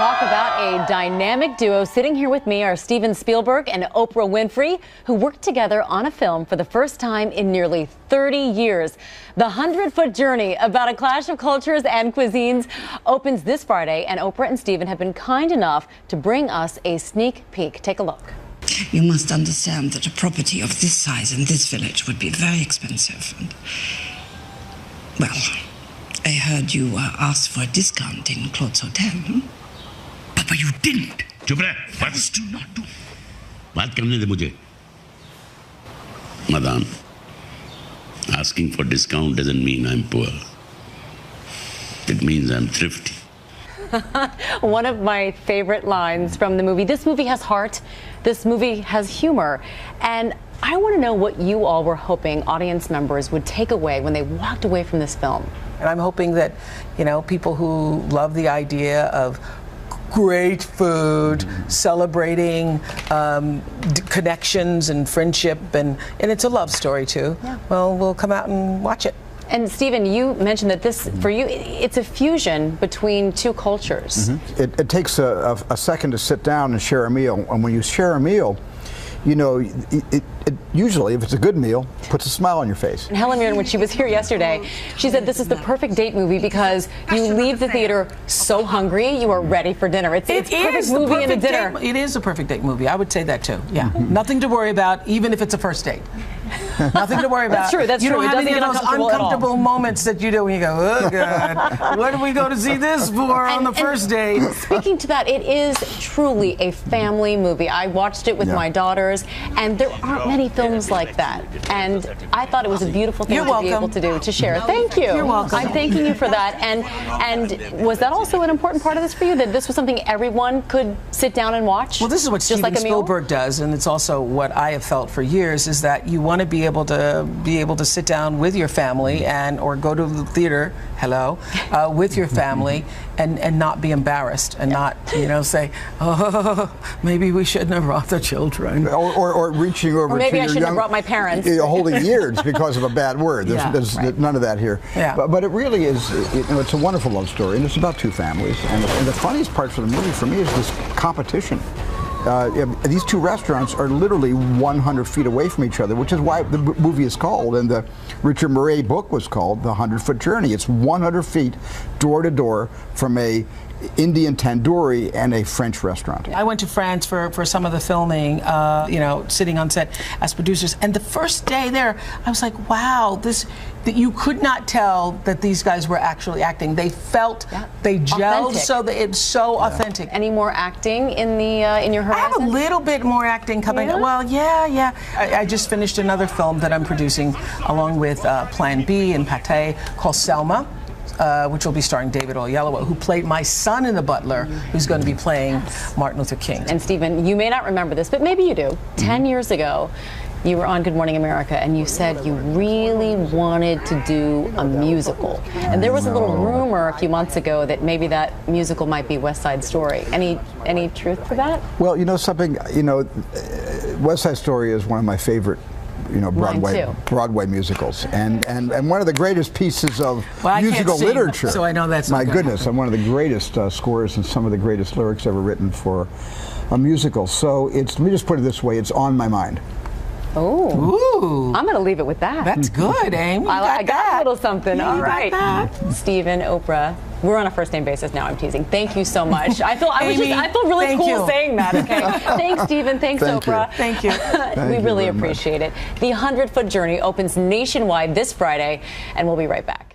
talk about a dynamic duo. Sitting here with me are Steven Spielberg and Oprah Winfrey, who worked together on a film for the first time in nearly 30 years. The 100-Foot Journey, about a clash of cultures and cuisines, opens this Friday, and Oprah and Steven have been kind enough to bring us a sneak peek. Take a look. You must understand that a property of this size in this village would be very expensive. And, well, I heard you asked for a discount in Claude's hotel. Papa, you didn't. चुप रह. Please do not do. बात करने दे मुझे. Madam, asking for discount doesn't mean I'm poor. It means I'm thrifty. One of my favorite lines from the movie. This movie has heart. This movie has humor. And I want to know what you all were hoping audience members would take away when they walked away from this film. And I'm hoping that, you know, people who love the idea of great food, celebrating connections and friendship, and it's a love story too. Yeah. Well, we'll come out and watch it. And Steven, you mentioned that this, for you, it's a fusion between two cultures. It takes a second to sit down and share a meal, and when you share a meal, you know, it usually, if it's a good meal, puts a smile on your face. And Helen Mirren, when she was here yesterday, she said this is the perfect date movie because you leave the theater so hungry, you are ready for dinner. It's perfect movie and a dinner. It is a perfect date movie. I would say that too. Yeah, nothing to worry about, even if it's a first date. Nothing to worry about. That's true. That's you true. You don't have any of those uncomfortable moments that you do when you go, oh God, what do we go to see this for on the first date? Speaking to that, it is truly a family movie. I watched it with my daughters, and there aren't many films like that. And I thought it was a beautiful thing to be able to do, to share. Thank you. You're welcome. I'm thanking you for that. And was that also an important part of this for you, that this was something everyone could sit down and watch? Well, this is what just Steven like Spielberg does, and it's also what I have felt for years, is that you want to be able to sit down with your family or go to the theater, with your family and not be embarrassed and not, you know, say, oh, maybe we shouldn't have brought the children. Or reaching over or maybe to I shouldn't have brought my parents. Holding ears because of a bad word. There's none of that here. Yeah. But it really is, it's a wonderful love story, and it's about two families. And the funniest part for the movie for me is this competition. These two restaurants are literally 100 feet away from each other, which is why the movie is called, and the Richard Murray book was called The 100-Foot Journey. It's 100 feet door to door from a Indian tandoori and a French restaurant. I went to France for some of the filming, you know, sitting on set as producers, and the first day there, I was like, wow, that you could not tell that these guys were actually acting. They felt, they gelled, authentic. so that it's so authentic. Any more acting in your horizon? I have a little bit more acting coming. Yeah? Well, yeah. I just finished another film that I'm producing along with Plan B and Pathé called Selma. Which will be starring David Oyelowo, who played my son in The Butler, who's going to be playing Martin Luther King. And Steven, you may not remember this, but maybe you do. 10 years ago, you were on Good Morning America, and you said you really wanted to do a musical. And there was a little rumor a few months ago that maybe that musical might be West Side Story. Any truth to that? Well, you know something, West Side Story is one of my favorite Broadway musicals, and one of the greatest pieces of musical literature. So I know that's my goodness, and one of the greatest scores and some of the greatest lyrics ever written for a musical. So let me just put it this way: it's on my mind. Oh, I'm going to leave it with that. That's good, Amy. I got a little something. Yeah, all right, Steven, Oprah. We're on a first name basis now. I'm teasing. Thank you so much. I feel really cool saying that. Okay. Thanks, Steven. Thanks, Oprah. Thank you. We really appreciate it. The 100-Foot Journey opens nationwide this Friday, and we'll be right back.